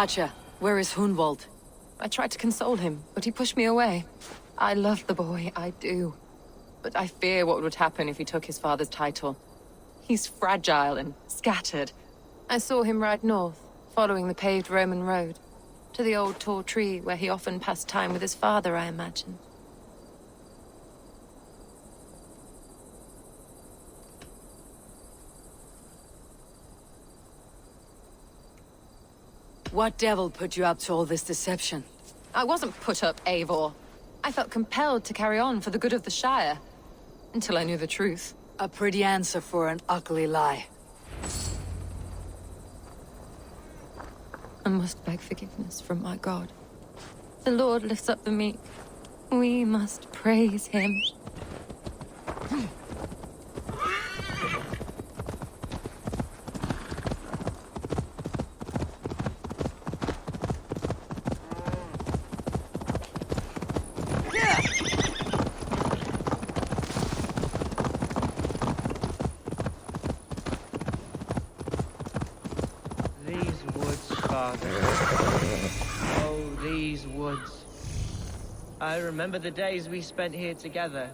Gotcha. Where is Hunwald? I tried to console him, but he pushed me away. I love the boy, I do. But I fear what would happen if he took his father's title. He's fragile and scattered. I saw him ride north, following the paved Roman road. To the old tall tree where he often passed time with his father, I imagine. What devil put you up to all this deception? I wasn't put up, Eivor. I felt compelled to carry on for the good of the Shire. Until I knew the truth. A pretty answer for an ugly lie. I must beg forgiveness from my God. The Lord lifts up the meek. We must praise him. Oh, these woods. I remember the days we spent here together.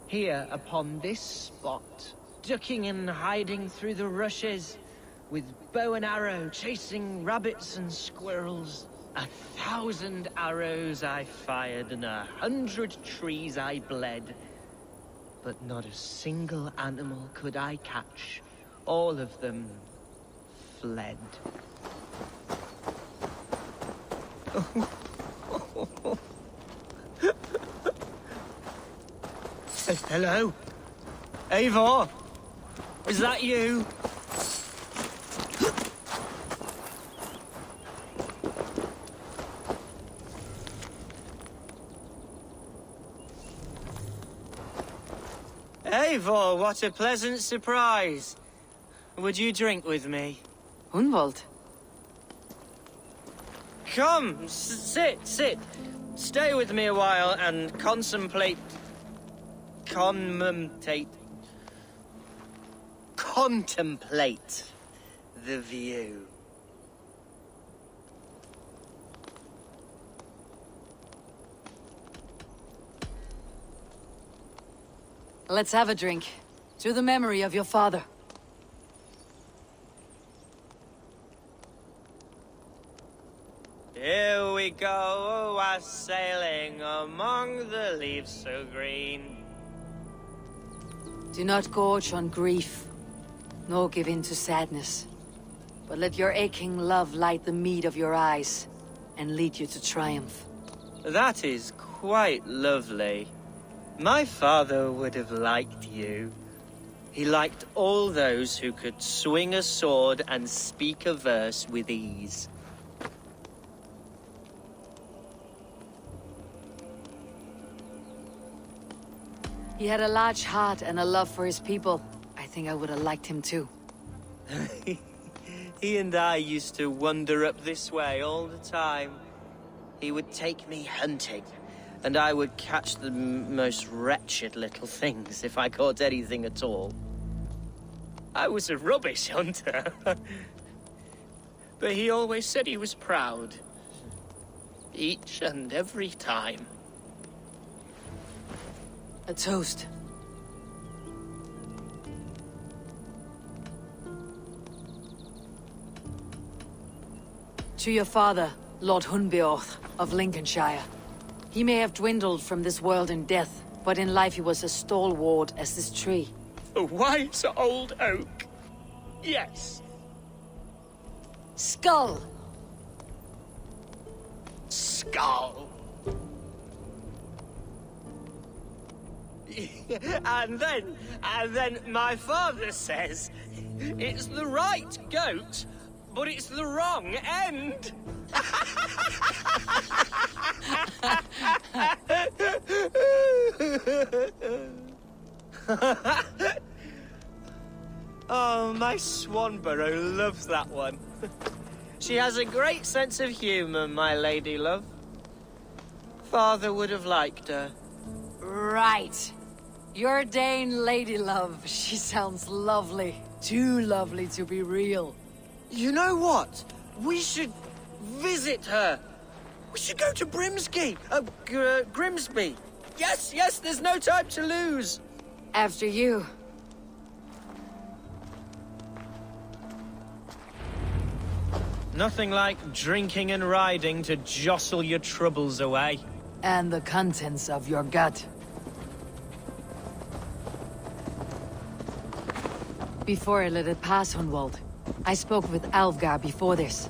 Here, upon this spot. Ducking and hiding through the rushes. With bow and arrow, chasing rabbits and squirrels. 1,000 arrows I fired, and 100 trees I bled. But not a single animal could I catch. All of them fled. Hello? Eivor? Is that you? Eivor, what a pleasant surprise. Would you drink with me? Hunwald? Come, sit. Stay with me a while and contemplate the view. Let's have a drink. To the memory of your father. Here we go, sailing among the leaves so green. Do not gorge on grief, nor give in to sadness. But let your aching love light the mead of your eyes, and lead you to triumph. That is quite lovely. My father would have liked you. He liked all those who could swing a sword and speak a verse with ease. He had a large heart and a love for his people. I think I would have liked him too. He and I used to wander up this way all the time. He would take me hunting, and I would catch the most wretched little things if I caught anything at all. I was a rubbish hunter. But he always said he was proud. Each and every time. A toast. To your father, Lord Hunbeorth of Lincolnshire. He may have dwindled from this world in death, but in life he was as stalwart as this tree. A wise old oak. Yes. Skull! Skull. And then my father says, it's the right goat, but it's the wrong end. Oh, my Swanborough loves that one. She has a great sense of humor, my lady love. Father would have liked her. Right. Your Dane lady love. She sounds lovely. Too lovely to be real. You know what? We should Visit her! We should go to Grimsby! Yes, yes, there's no time to lose! After you. Nothing like drinking and riding to jostle your troubles away. And the contents of your gut. Before I let it pass, Hunwald, I spoke with Alfgar before this.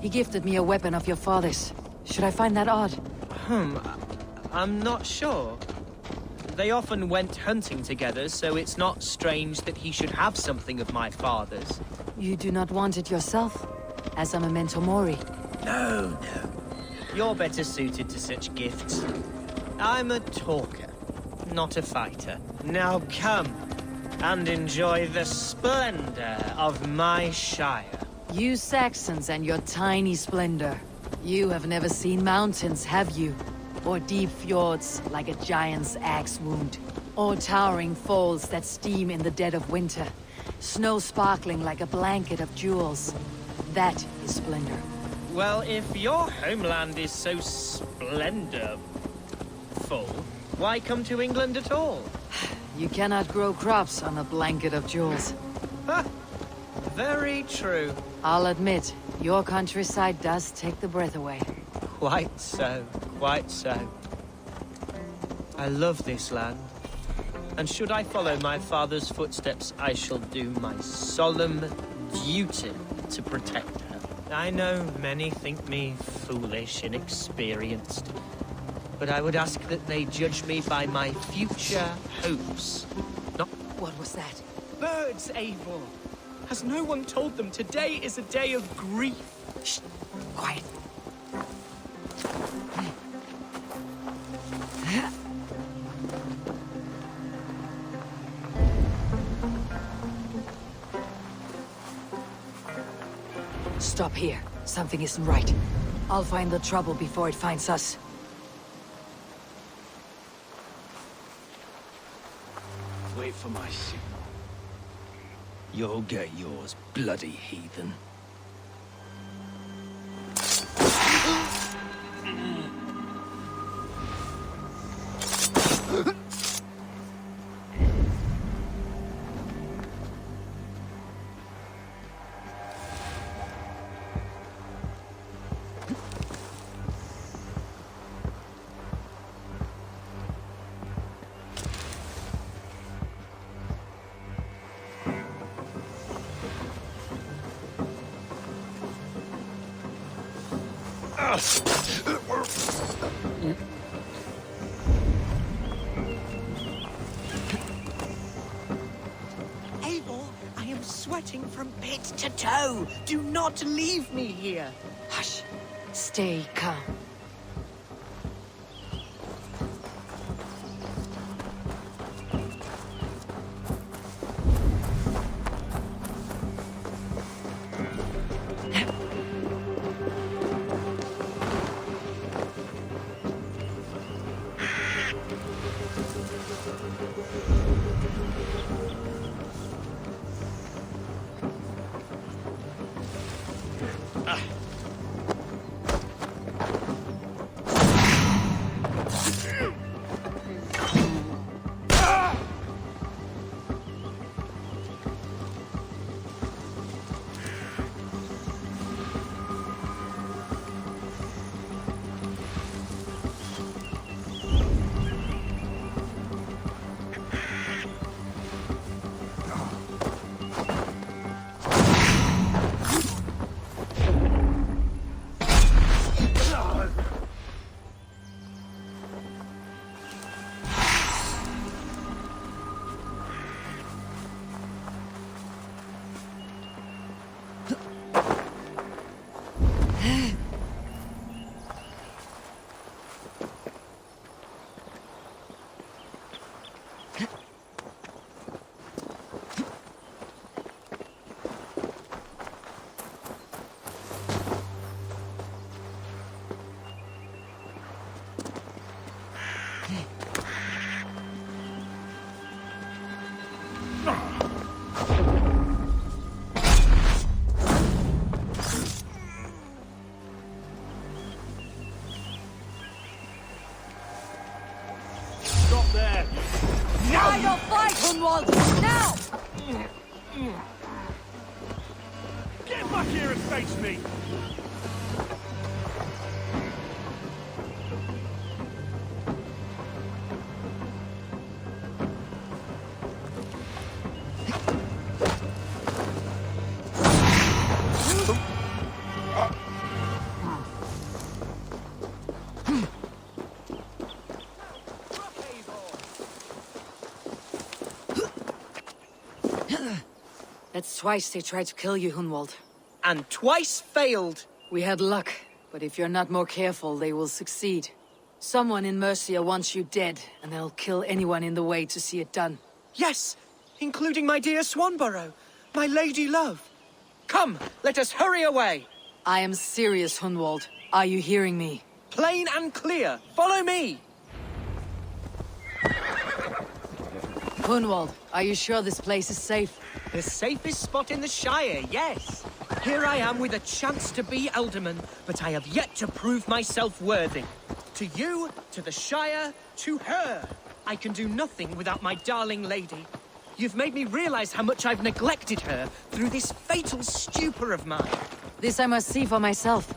He gifted me a weapon of your father's. Should I find that odd? I'm not sure. They often went hunting together, so it's not strange that he should have something of my father's. You do not want it yourself? As a memento mori? No, no. You're better suited to such gifts. I'm a talker, not a fighter. Now come, and enjoy the splendor of my shire. You Saxons and your tiny splendor. You have never seen mountains, have you? Or deep fjords like a giant's axe wound? Or towering falls that steam in the dead of winter? Snow sparkling like a blanket of jewels? That is splendor. Well, if your homeland is so splendorful, why come to England at all? You cannot grow crops on a blanket of jewels. Ha! Very true. I'll admit, your countryside does take the breath away. Quite so, quite so. I love this land. And should I follow my father's footsteps, I shall do my solemn duty to protect her. I know many think me foolish, inexperienced, but I would ask that they judge me by my future hopes, not... What was that? Birds, Eivor! Has no one told them today is a day of grief? Shh! Quiet. Stop here. Something isn't right. I'll find the trouble before it finds us. Wait for my signal. You'll get yours, bloody heathen. Eivor, I am sweating from pit to toe. Do not leave me here. Hush. Stay calm. Hunwald, now! Get back here and face me! That's twice they tried to kill you, Hunwald. And twice failed. We had luck, but if you're not more careful, they will succeed. Someone in Mercia wants you dead, and they'll kill anyone in the way to see it done. Yes, including my dear Swanborough, my lady love. Come, let us hurry away. I am serious, Hunwald. Are you hearing me? Plain and clear. Follow me. Hunwald, are you sure this place is safe? The safest spot in the Shire, yes. Here I am with a chance to be Alderman, but I have yet to prove myself worthy. To you, to the Shire, to her. I can do nothing without my darling lady. You've made me realize how much I've neglected her through this fatal stupor of mine. This I must see for myself.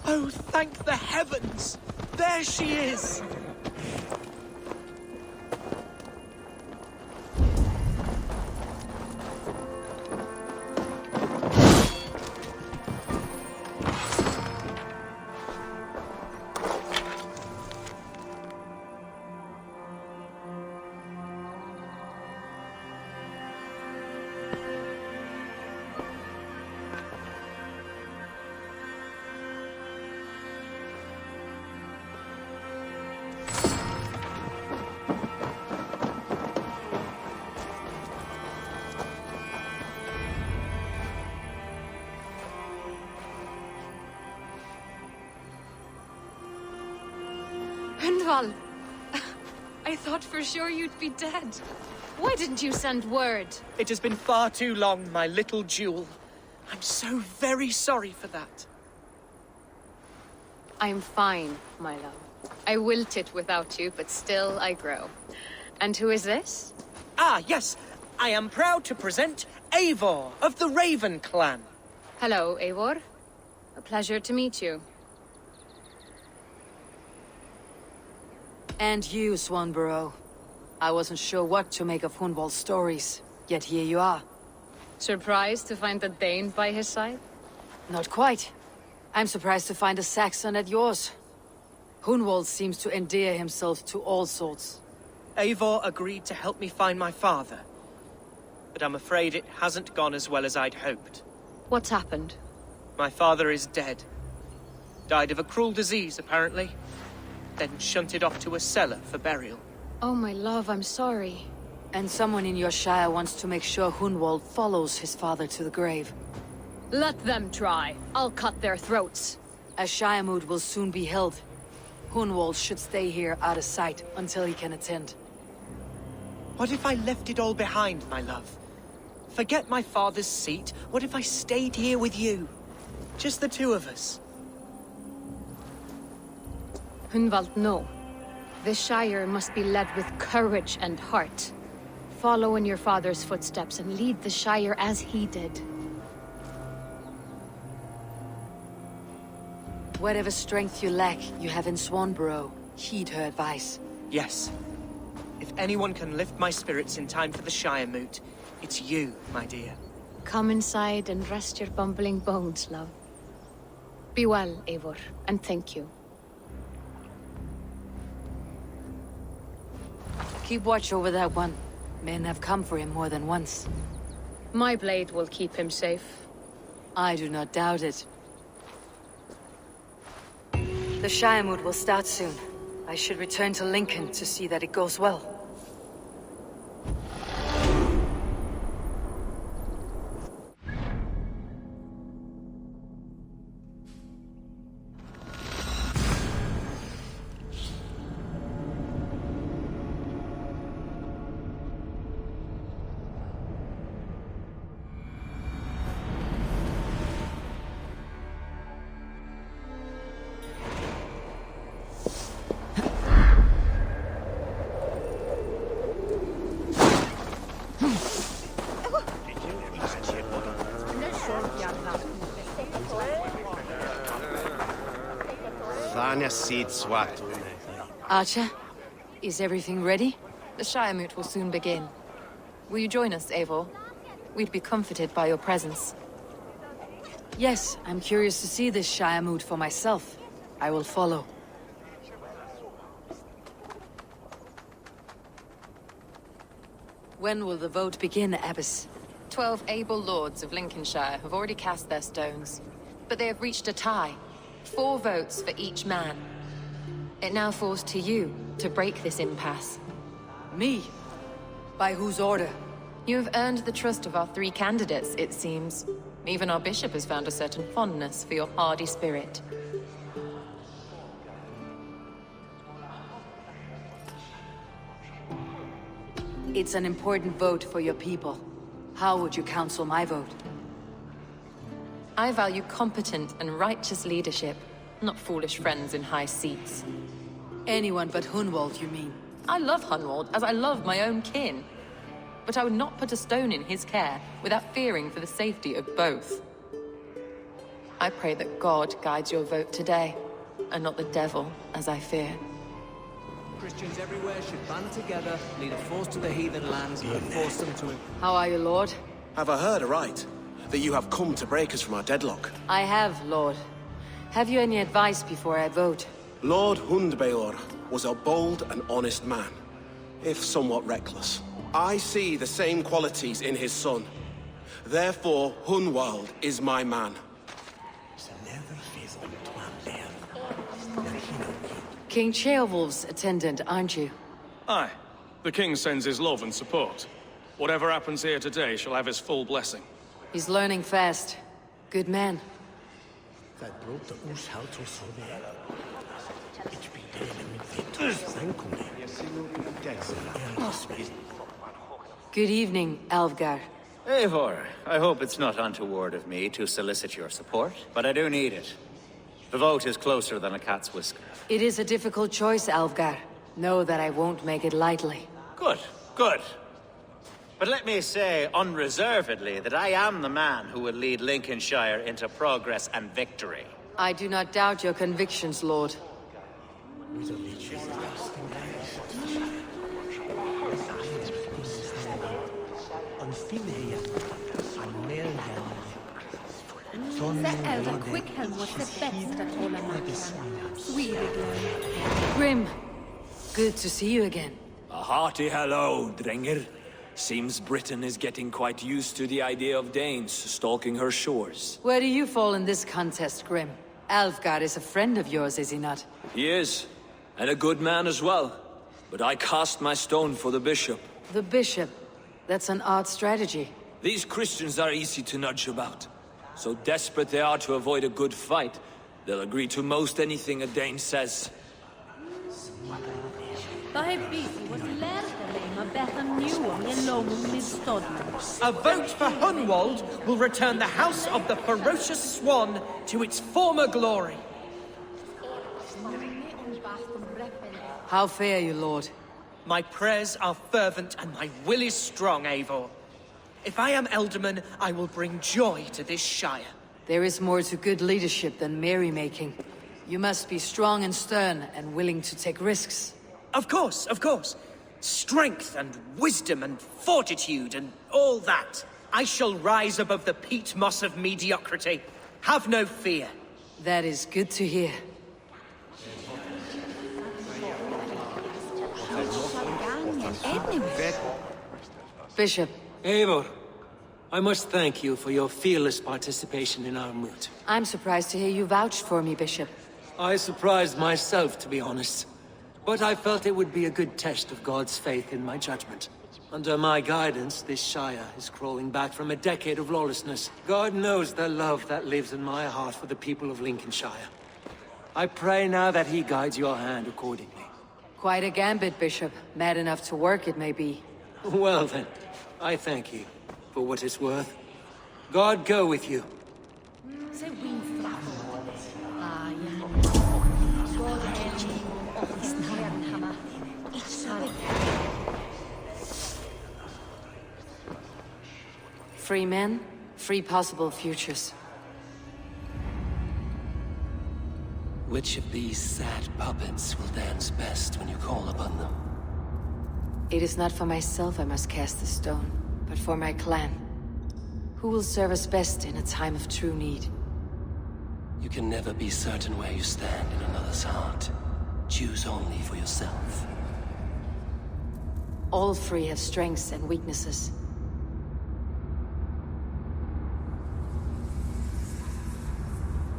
Oh, thank the heavens! There she is! I thought for sure you'd be dead. Why didn't you send word? It has been far too long, my little jewel. I'm so very sorry for that. I'm fine, my love. I wilted without you, but still I grow. And who is this? Ah, yes. I am proud to present Eivor of the Raven clan. Hello, Eivor. A pleasure to meet you. And you, Swanborough. I wasn't sure what to make of Hunwald's stories, yet here you are. Surprised to find a Dane by his side? Not quite. I'm surprised to find a Saxon at yours. Hunwald seems to endear himself to all sorts. Eivor agreed to help me find my father. But I'm afraid it hasn't gone as well as I'd hoped. What's happened? My father is dead. Died of a cruel disease, apparently. Then shunted off to a cellar for burial. Oh, my love, I'm sorry. And someone in your shire wants to make sure Hunwald follows his father to the grave. Let them try. I'll cut their throats. A shire moot will soon be held. Hunwald should stay here out of sight until he can attend. What if I left it all behind, my love? Forget my father's seat. What if I stayed here with you? Just the two of us. Hunwald, no. This Shire must be led with courage and heart. Follow in your father's footsteps and lead the Shire as he did. Whatever strength you lack, you have in Swanborough. Heed her advice. Yes. If anyone can lift my spirits in time for the Shire moot, it's you, my dear. Come inside and rest your bumbling bones, love. Be well, Eivor, and thank you. Keep watch over that one. Men have come for him more than once. My blade will keep him safe. I do not doubt it. The Shire moot will start soon. I should return to Lincoln to see that it goes well. Archer, is everything ready? The Shire Moot will soon begin. Will you join us, Eivor? We'd be comforted by your presence. Yes, I'm curious to see this Shire Moot for myself. I will follow. When will the vote begin, Abbess? 12 able lords of Lincolnshire have already cast their stones, but they have reached a tie. 4 votes for each man. It now falls to you to break this impasse. Me? By whose order? You have earned the trust of our 3 candidates, it seems. Even our bishop has found a certain fondness for your hardy spirit. It's an important vote for your people. How would you counsel my vote? I value competent and righteous leadership, not foolish friends in high seats. Anyone but Hunwald, you mean? I love Hunwald as I love my own kin. But I would not put a stone in his care without fearing for the safety of both. I pray that God guides your vote today, and not the devil, as I fear. Christians everywhere should band together, lead a force to the heathen lands, and force them to... How are you, Lord? Have I heard aright? That you have come to break us from our deadlock? I have, Lord. Have you any advice before I vote? Lord Hundbeor was a bold and honest man, if somewhat reckless. I see the same qualities in his son. Therefore, Hunwald is my man. King Ceolwulf's attendant, aren't you? Aye. The king sends his love and support. Whatever happens here today shall have his full blessing. He's learning fast. Good man. Good evening, Alfgar. Eivor, I hope it's not untoward of me to solicit your support, but I do need it. The vote is closer than a cat's whisker. It is a difficult choice, Alfgar. Know that I won't make it lightly. Good, good. But let me say unreservedly that I am the man who will lead Lincolnshire into progress and victory. I do not doubt your convictions, Lord. Grim, good to see you again. A hearty hello, Drenger. Seems Britain is getting quite used to the idea of Danes stalking her shores. Where do you fall in this contest, Grim? Alfgar is a friend of yours, is he not? He is, and a good man as well. But I cast my stone for the bishop. The bishop? That's an odd strategy. These Christians are easy to nudge about. So desperate they are to avoid a good fight, they'll agree to most anything a Dane says. A vote for Hunwald will return the House of the Ferocious Swan to its former glory. How fare you, Lord? My prayers are fervent and my will is strong, Eivor. If I am Elderman, I will bring joy to this Shire. There is more to good leadership than merrymaking. You must be strong and stern and willing to take risks. Of course, of course. Strength and wisdom and fortitude and all that. I shall rise above the peat moss of mediocrity. Have no fear. That is good to hear. Bishop. Eivor, I must thank you for your fearless participation in our moot. I'm surprised to hear you vouched for me, Bishop. I surprised myself, to be honest. But I felt it would be a good test of God's faith in my judgment. Under my guidance, this Shire is crawling back from a decade of lawlessness. God knows the love that lives in my heart for the people of Lincolnshire. I pray now that he guides your hand accordingly. Quite a gambit, Bishop. Mad enough to work, it may be. Well then, I thank you for what it's worth. God go with you. Free men, free possible futures. Which of these sad puppets will dance best when you call upon them? It is not for myself I must cast the stone, but for my clan. Who will serve us best in a time of true need? You can never be certain where you stand in another's heart. Choose only for yourself. All three have strengths and weaknesses.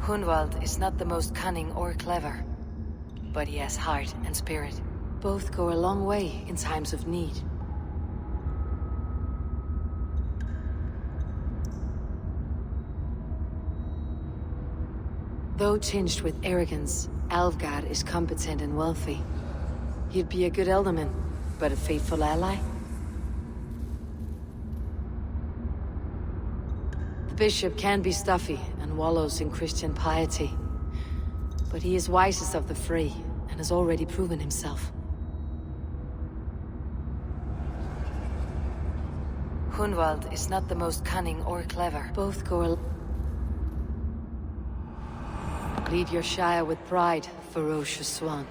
Hunwald is not the most cunning or clever, but he has heart and spirit. Both go a long way in times of need. Though tinged with arrogance, Alfgard is competent and wealthy. He'd be a good alderman, but a faithful ally? The bishop can be stuffy and wallows in Christian piety, but he is wisest of the three and has already proven himself. Hunwald is not the most cunning or clever. Both go Lead your Shire with pride, ferocious swan.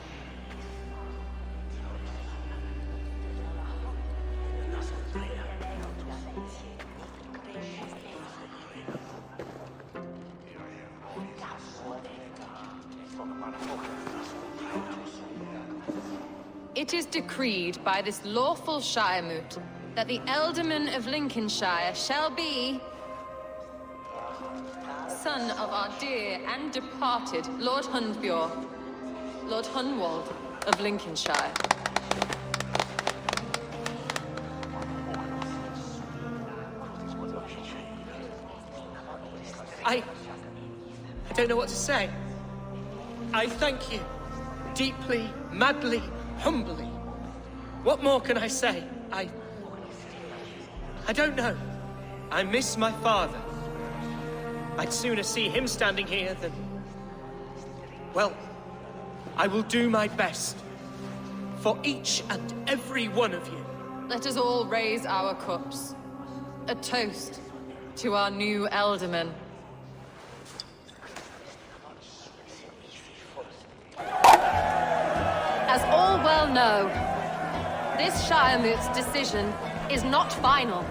It is decreed by this lawful Shiremoot that the Ealdorman of Lincolnshire shall be son of our dear and departed Lord Hundbjorn, Lord Hunwald of Lincolnshire. I don't know what to say. I thank you. Deeply, madly, humbly. What more can I say? I don't know. I miss my father. I'd sooner see him standing here than... Well, I will do my best. For each and every one of you. Let us all raise our cups. A toast to our new Ealdorman. As all well know, this Shiremoot's decision is not final,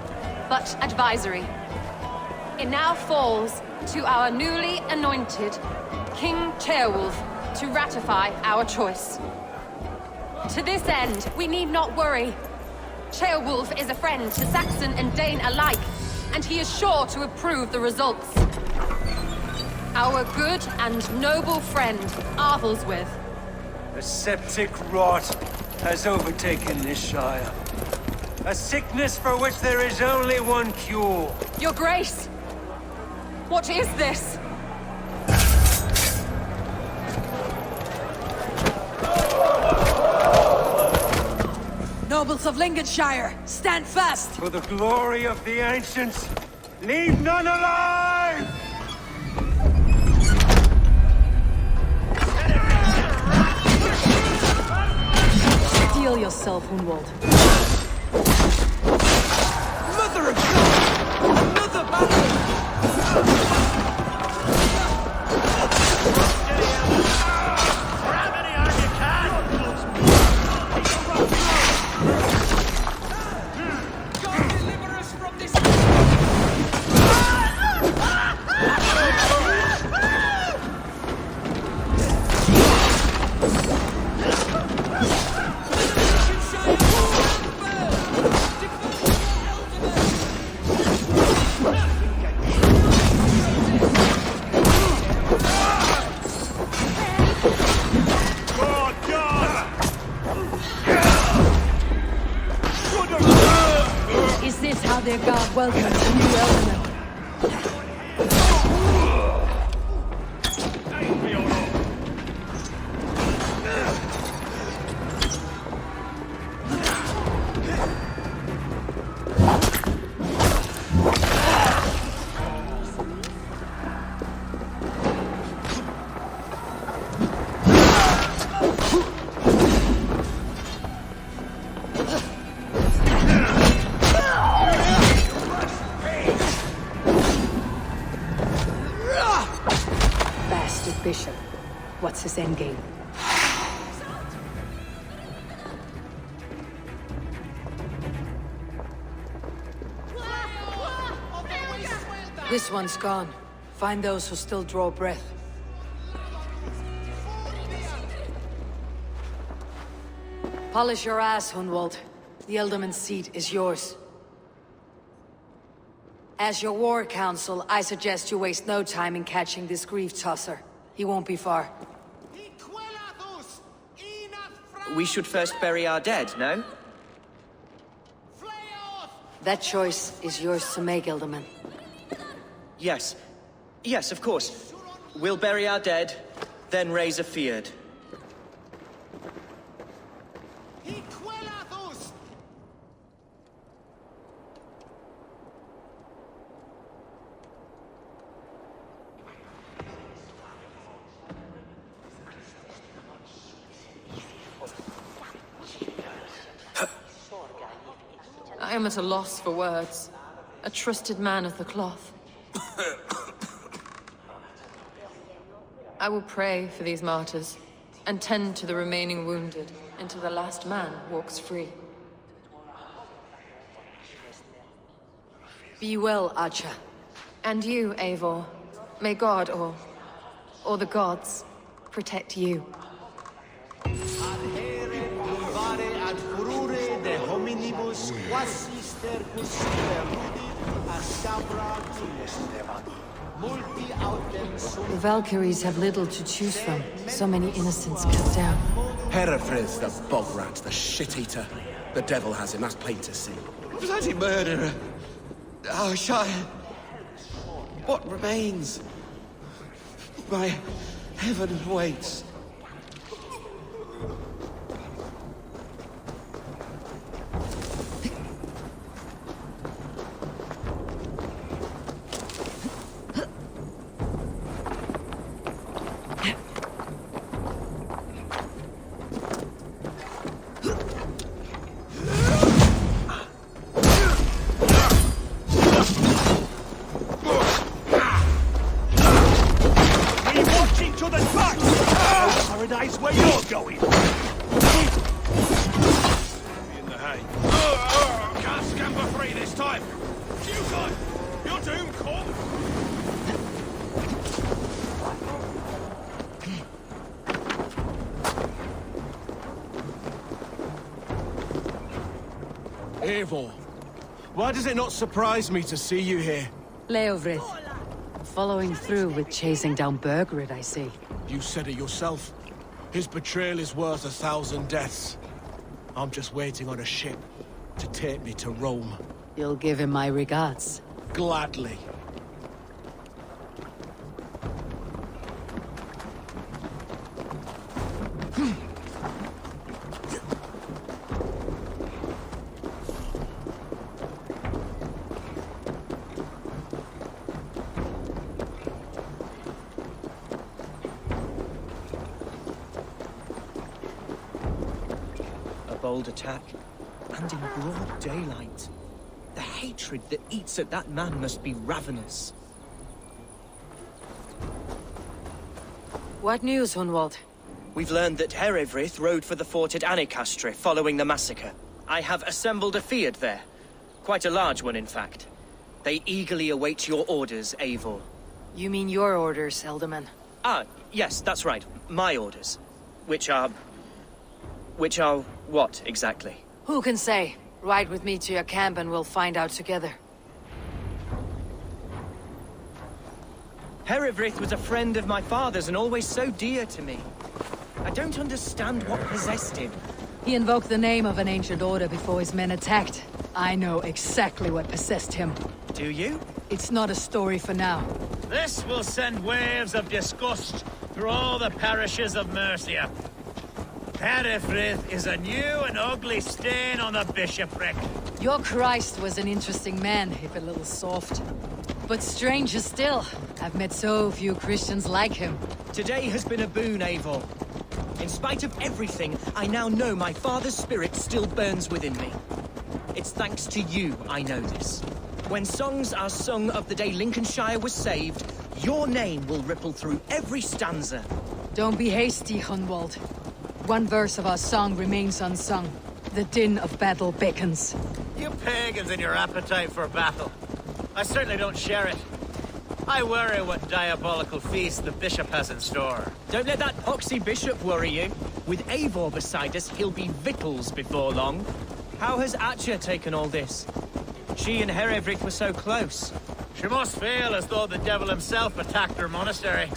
but advisory. It now falls to our newly anointed King Ceolwulf to ratify our choice. To this end, we need not worry. Ceolwulf is a friend to Saxon and Dane alike, and he is sure to approve the results. Our good and noble friend, Arthelswith. A septic rot has overtaken this Shire. A sickness for which there is only one cure. Your Grace! What is this? Nobles of Lincolnshire, stand fast! For the glory of the ancients, leave none alive! Steel yourself, Hunwald. Mother of God! Another battle! Their god welcomes the new element. Bishop. What's his endgame? This one's gone. Find those who still draw breath. Polish your ass, Hunwald. The Ealdorman's seat is yours. As your war council, I suggest you waste no time in catching this grief tosser. He won't be far. We should first bury our dead, no? That choice is yours to make, Ealdorman. Yes. Yes, of course. We'll bury our dead, then raise a feared. I am at a loss for words. A trusted man of the cloth. I will pray for these martyrs, and tend to the remaining wounded, until the last man walks free. Be well, Archer. And you, Eivor. May God, or the gods, protect you. The Valkyries have little to choose from. So many innocents cut down. Herefrid's the bog rat, the shit-eater. The devil has him, that's plain to see. Bloody murderer! Our Shire! What remains? My heaven waits. Eivor, why does it not surprise me to see you here? Leofrith. Following through with chasing down Bergrid, I see. You said it yourself. His betrayal is worth 1,000 deaths. I'm just waiting on a ship to take me to Rome. You'll give him my regards. Gladly. Bold attack, and in broad daylight. The hatred that eats at that man must be ravenous. What news, Hunwald? We've learned that Herefrith rode for the fort at Annikastre following the massacre. I have assembled a feard there. Quite a large one, in fact. They eagerly await your orders, Eivor. You mean your orders, Ealdorman? Ah, yes, that's right. My orders. Which are what, exactly? Who can say? Ride with me to your camp and we'll find out together. Herefrith was a friend of my father's and always so dear to me. I don't understand what possessed him. He invoked the name of an ancient order before his men attacked. I know exactly what possessed him. Do you? It's not a story for now. This will send waves of disgust through all the parishes of Mercia. Aelfred is a new and ugly stain on the bishopric. Your Christ was an interesting man, if a little soft. But stranger still, I've met so few Christians like him. Today has been a boon, Eivor. In spite of everything, I now know my father's spirit still burns within me. It's thanks to you I know this. When songs are sung of the day Lincolnshire was saved, your name will ripple through every stanza. Don't be hasty, Hunwald. One verse of our song remains unsung. The din of battle beckons. You pagans and your appetite for battle. I certainly don't share it. I worry what diabolical feast the bishop has in store. Don't let that poxy bishop worry you. With Eivor beside us, he'll be victuals before long. How has Atcha taken all this? She and Herevrik were so close. She must feel as though the devil himself attacked her monastery.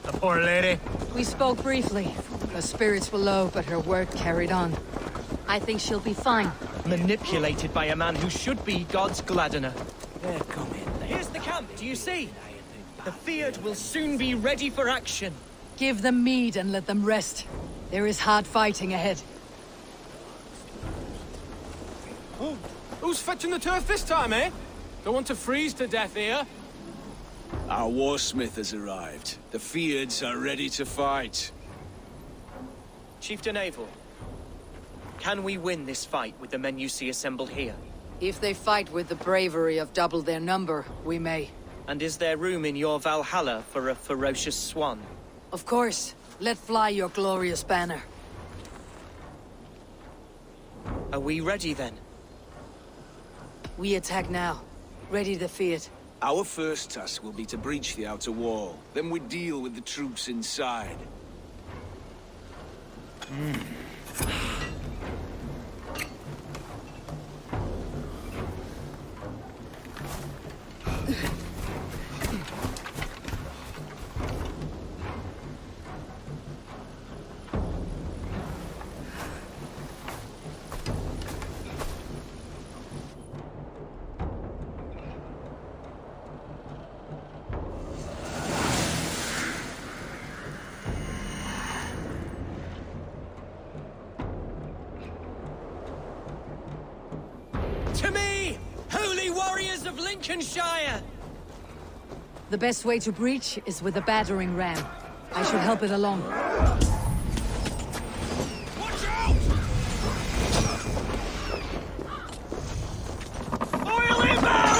The poor lady. We spoke briefly. Her spirits were low, but her work carried on. I think she'll be fine. Manipulated by a man who should be God's gladdener. They're coming. Here's the camp, do you see? The Fiat will soon be ready for action. Give them mead and let them rest. There is hard fighting ahead. Oh, who's fetching the turf this time, eh? Don't want to freeze to death here. Our warsmith has arrived. The Fiads are ready to fight. Chieftain Eivor, can we win this fight with the men you see assembled here? If they fight with the bravery of double their number, we may. And is there room in your Valhalla for a ferocious swan? Of course. Let fly your glorious banner. Are we ready then? We attack now. Ready the Fiat. Our first task will be to breach the outer wall. Then we deal with the troops inside. To me, holy warriors of Lincolnshire! The best way to breach is with a battering ram. I should help it along. Watch out! Oil inbound!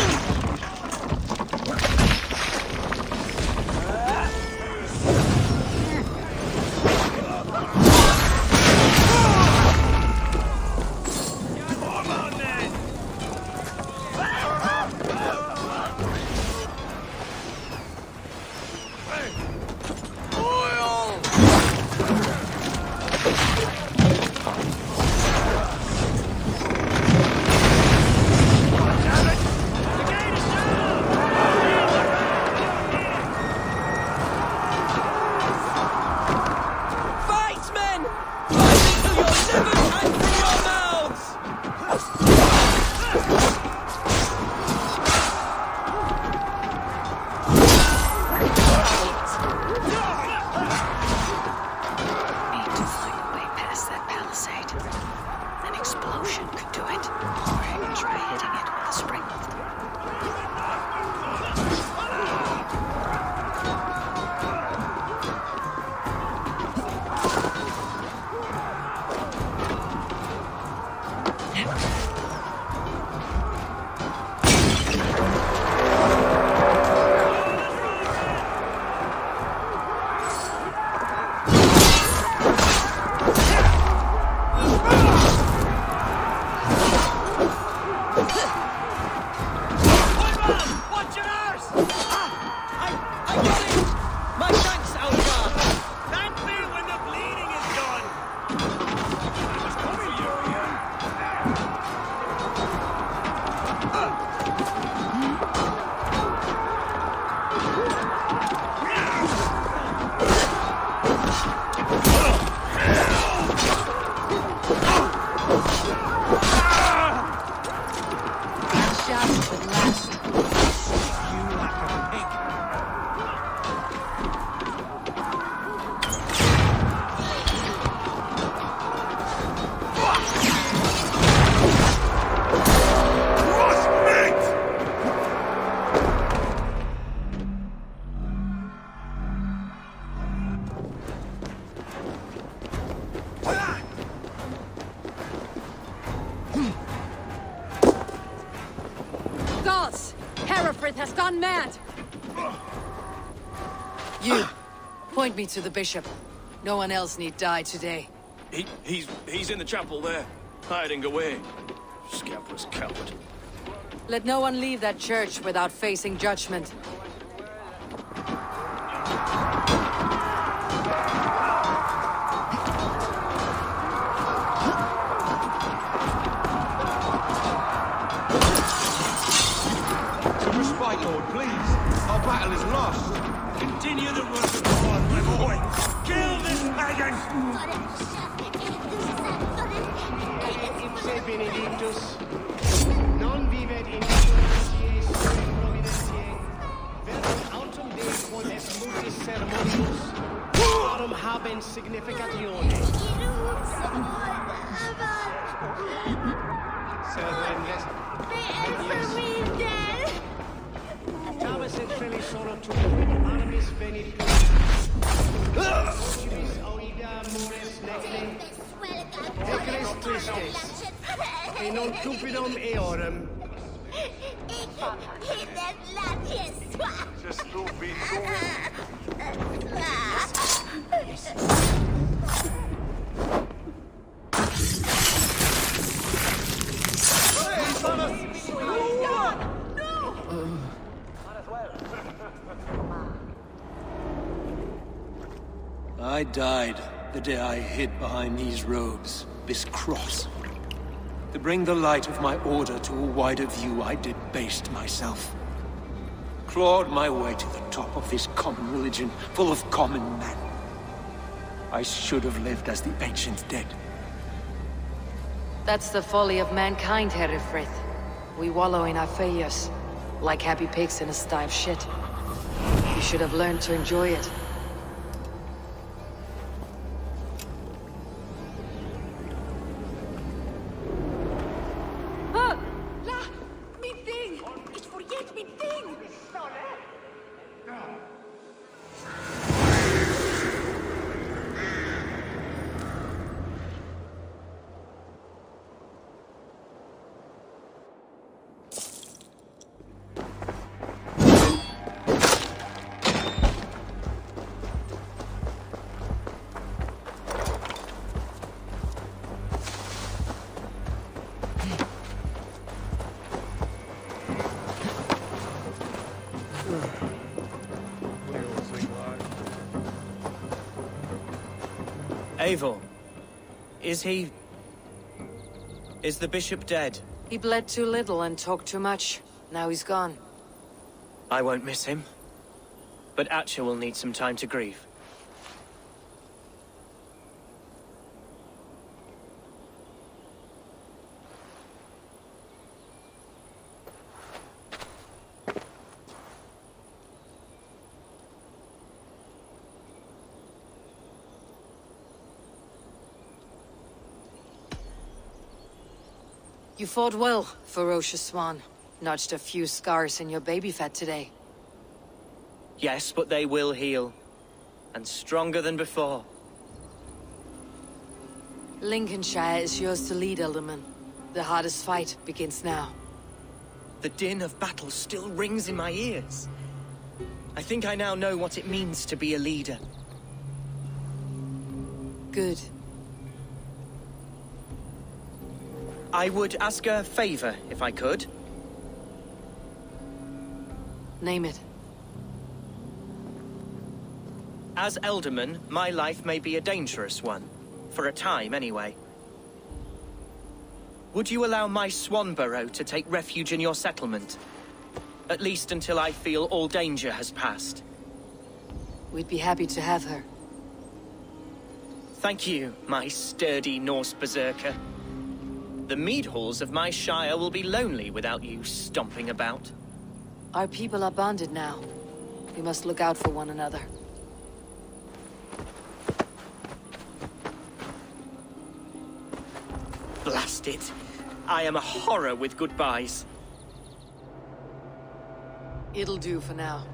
Aelfred has gone mad! You, point me to the bishop. No one else need die today. He's in the chapel there, hiding away. Scabrous coward. Let no one leave that church without facing judgment. Lord, please. Our battle is lost. Continue the work of God, my boy. Kill this pagan! Ipse benedictus, non vivet in ignorantiae sui providentiae, verum autem Dei quod est mutis ceremonius, aurum habens significatione. Servum est... Tabas et trelli sono tu, armis venit Ocibis oida mores necne, Ecres tristes, e non cupidum eorum. I died the day I hid behind these robes, this cross. To bring the light of my order to a wider view, I debased myself. Clawed my way to the top of this common religion, full of common men. I should have lived as the ancient dead. That's the folly of mankind, Herr Ifrith. We wallow in our failures, like happy pigs in a sty of shit. You should have learned to enjoy it. Eivor, is the bishop dead? He bled too little and talked too much. Now he's gone. I won't miss him. But Atcha will need some time to grieve. You fought well, ferocious swan. Notched a few scars in your baby fat today. Yes, but they will heal. And stronger than before. Lincolnshire is yours to lead, Elderman. The hardest fight begins now. The din of battle still rings in my ears. I think I now know what it means to be a leader. Good. I would ask a favor, if I could. Name it. As Elderman, my life may be a dangerous one. For a time, anyway. Would you allow my Swanborough to take refuge in your settlement? At least until I feel all danger has passed. We'd be happy to have her. Thank you, my sturdy Norse berserker. The mead halls of my shire will be lonely without you stomping about. Our people are bonded now. We must look out for one another. Blast it. I am a horror with goodbyes. It'll do for now.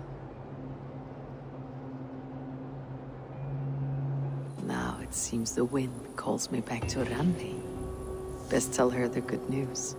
Now it seems the wind calls me back to Randi. Best tell her the good news.